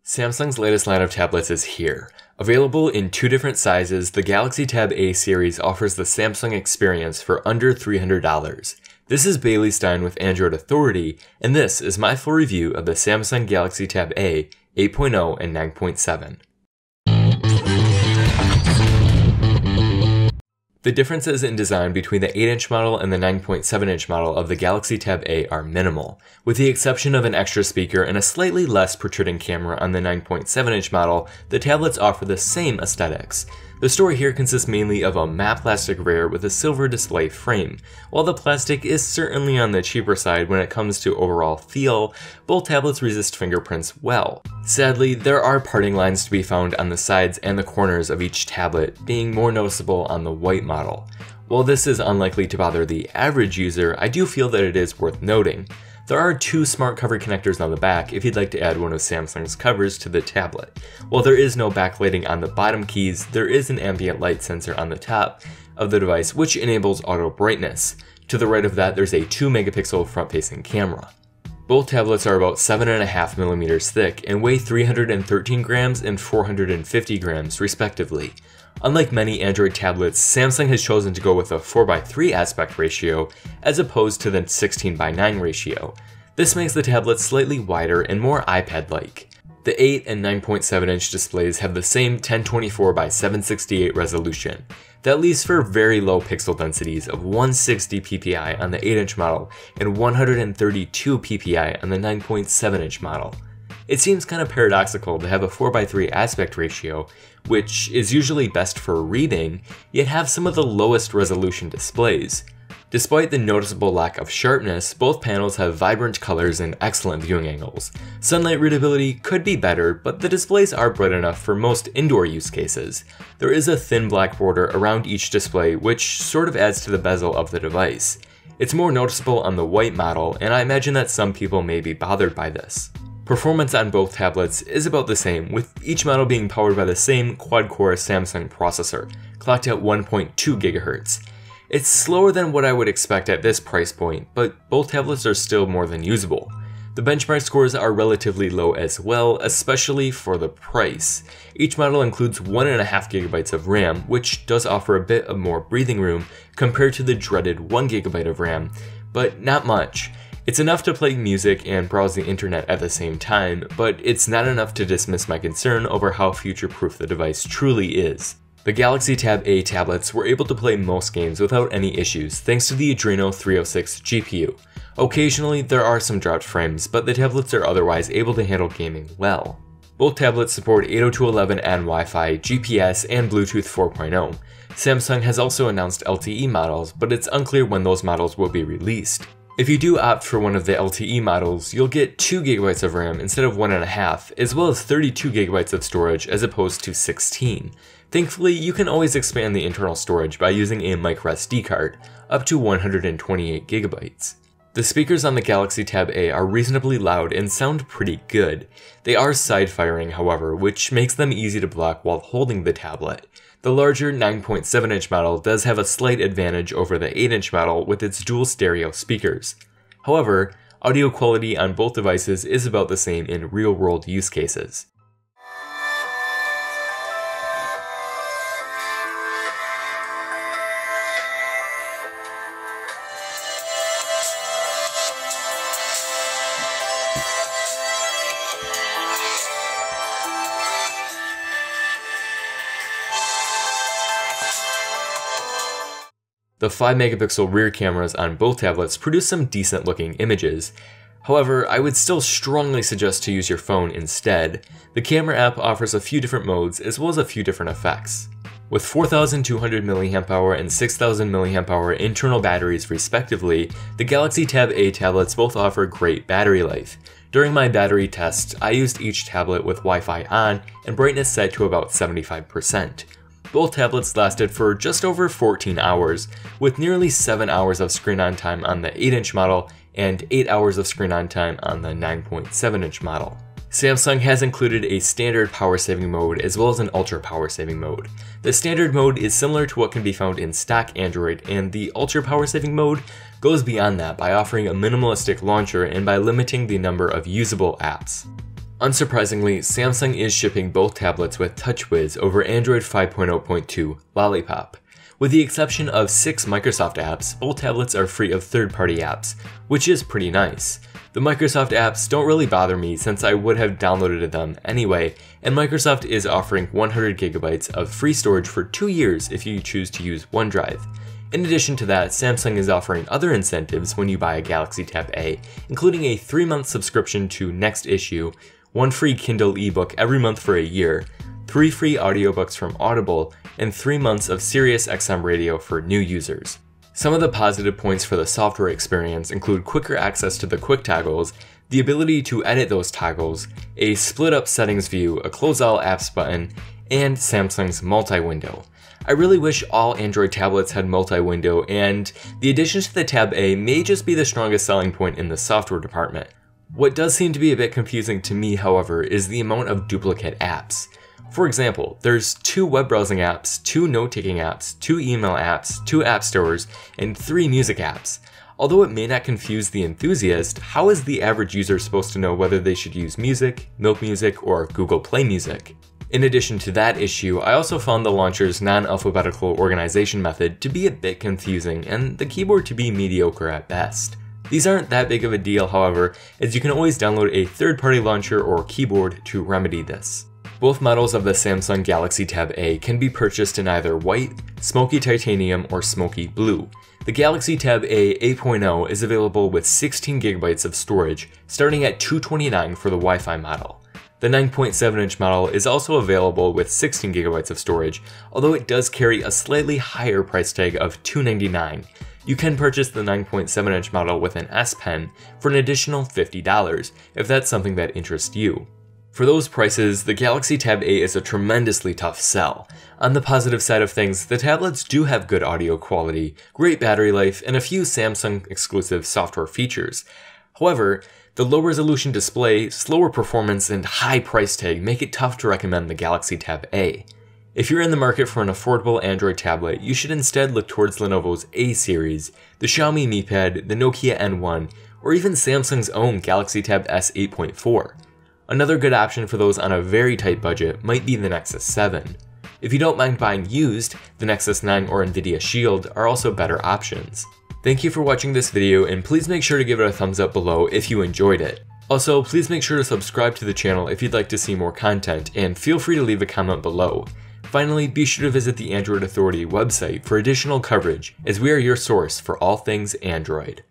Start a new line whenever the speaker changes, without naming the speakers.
Samsung's latest line of tablets is here. Available in two different sizes, the Galaxy Tab A series offers the Samsung experience for under $300. This is Bailey Stein with Android Authority, and this is my full review of the Samsung Galaxy Tab A 8.0 and 9.7. The differences in design between the 8-inch model and the 9.7-inch model of the Galaxy Tab A are minimal, with the exception of an extra speaker and a slightly less protruding camera on the 9.7-inch model. The tablets offer the same aesthetics. The story here consists mainly of a matte plastic rear with a silver display frame. While the plastic is certainly on the cheaper side when it comes to overall feel, both tablets resist fingerprints well. Sadly, there are parting lines to be found on the sides and the corners of each tablet, being more noticeable on the white model. While this is unlikely to bother the average user, I do feel that it is worth noting. There are two smart cover connectors on the back if you'd like to add one of Samsung's covers to the tablet. While there is no backlighting on the bottom keys, there is an ambient light sensor on the top of the device which enables auto brightness. To the right of that, there's a 2-megapixel front-facing camera. Both tablets are about 7.5mm thick and weigh 313 grams and 450 grams respectively. Unlike many Android tablets, Samsung has chosen to go with a 4:3 aspect ratio as opposed to the 16:9 ratio. This makes the tablet slightly wider and more iPad-like. The 8 and 9.7-inch displays have the same 1024x768 resolution. That leaves for very low pixel densities of 160 ppi on the 8-inch model and 132 ppi on the 9.7-inch model. It seems kind of paradoxical to have a 4:3 aspect ratio, which is usually best for reading, yet have some of the lowest resolution displays. Despite the noticeable lack of sharpness, both panels have vibrant colors and excellent viewing angles. Sunlight readability could be better, but the displays are bright enough for most indoor use cases. There is a thin black border around each display, which sort of adds to the bezel of the device. It's more noticeable on the white model, and I imagine that some people may be bothered by this. Performance on both tablets is about the same, with each model being powered by the same quad-core Samsung processor, clocked at 1.2 GHz. It's slower than what I would expect at this price point, but both tablets are still more than usable. The benchmark scores are relatively low as well, especially for the price. Each model includes 1.5 GB of RAM, which does offer a bit of more breathing room compared to the dreaded 1 GB of RAM, but not much. It's enough to play music and browse the internet at the same time, but it's not enough to dismiss my concern over how future-proof the device truly is. The Galaxy Tab A tablets were able to play most games without any issues thanks to the Adreno 306 GPU. Occasionally, there are some dropped frames, but the tablets are otherwise able to handle gaming well. Both tablets support 802.11n Wi-Fi, GPS, and Bluetooth 4.0. Samsung has also announced LTE models, but it's unclear when those models will be released. If you do opt for one of the LTE models, you'll get 2 GB of RAM instead of 1.5, as well as 32 GB of storage as opposed to 16. Thankfully, you can always expand the internal storage by using a microSD card, up to 128 GB. The speakers on the Galaxy Tab A are reasonably loud and sound pretty good. They are side-firing, however, which makes them easy to block while holding the tablet. The larger 9.7-inch model does have a slight advantage over the 8-inch model with its dual stereo speakers. However, audio quality on both devices is about the same in real-world use cases. The 5-megapixel rear cameras on both tablets produce some decent looking images. However, I would still strongly suggest to use your phone instead. The camera app offers a few different modes as well as a few different effects. With 4,200 mAh and 6,000 mAh internal batteries respectively, the Galaxy Tab A tablets both offer great battery life. During my battery test, I used each tablet with Wi-Fi on and brightness set to about 75%. Both tablets lasted for just over 14 hours, with nearly 7 hours of screen-on time on the 8-inch model and 8 hours of screen-on time on the 9.7-inch model. Samsung has included a standard power saving mode as well as an ultra power saving mode. The standard mode is similar to what can be found in stock Android, and the ultra power saving mode goes beyond that by offering a minimalistic launcher and by limiting the number of usable apps. Unsurprisingly, Samsung is shipping both tablets with TouchWiz over Android 5.0.2 Lollipop. With the exception of 6 Microsoft apps, both tablets are free of third-party apps, which is pretty nice. The Microsoft apps don't really bother me since I would have downloaded them anyway, and Microsoft is offering 100 GB of free storage for 2 years if you choose to use OneDrive. In addition to that, Samsung is offering other incentives when you buy a Galaxy Tab A, including a 3-month subscription to Next Issue, 1 free Kindle ebook every month for a year, 3 free audiobooks from Audible, and 3 months of SiriusXM radio for new users. Some of the positive points for the software experience include quicker access to the quick toggles, the ability to edit those toggles, a split-up settings view, a close all apps button, and Samsung's multi-window. I really wish all Android tablets had multi-window, and the additions to the Tab A may just be the strongest selling point in the software department. What does seem to be a bit confusing to me, however, is the amount of duplicate apps. For example, there's 2 web browsing apps, 2 note-taking apps, 2 email apps, 2 app stores, and 3 music apps. Although it may not confuse the enthusiast, how is the average user supposed to know whether they should use Music, Milk Music, or Google Play Music? In addition to that issue, I also found the launcher's non-alphabetical organization method to be a bit confusing and the keyboard to be mediocre at best. These aren't that big of a deal, however, as you can always download a third-party launcher or keyboard to remedy this. Both models of the Samsung Galaxy Tab A can be purchased in either white, smoky titanium, or smoky blue. The Galaxy Tab A 8.0 is available with 16 GB of storage, starting at $229 for the Wi-Fi model. The 9.7-inch model is also available with 16 GB of storage, although it does carry a slightly higher price tag of $299. You can purchase the 9.7-inch model with an S Pen for an additional $50, if that's something that interests you. For those prices, the Galaxy Tab A is a tremendously tough sell. On the positive side of things, the tablets do have good audio quality, great battery life, and a few Samsung exclusive software features. However, the low resolution display, slower performance, and high price tag make it tough to recommend the Galaxy Tab A. If you're in the market for an affordable Android tablet, you should instead look towards Lenovo's A series, the Xiaomi Mi Pad, the Nokia N1, or even Samsung's own Galaxy Tab S 8.4. Another good option for those on a very tight budget might be the Nexus 7. If you don't mind buying used, the Nexus 9 or Nvidia Shield are also better options. Thank you for watching this video, and please make sure to give it a thumbs up below if you enjoyed it. Also, please make sure to subscribe to the channel if you'd like to see more content, and feel free to leave a comment below. Finally, be sure to visit the Android Authority website for additional coverage, as we are your source for all things Android.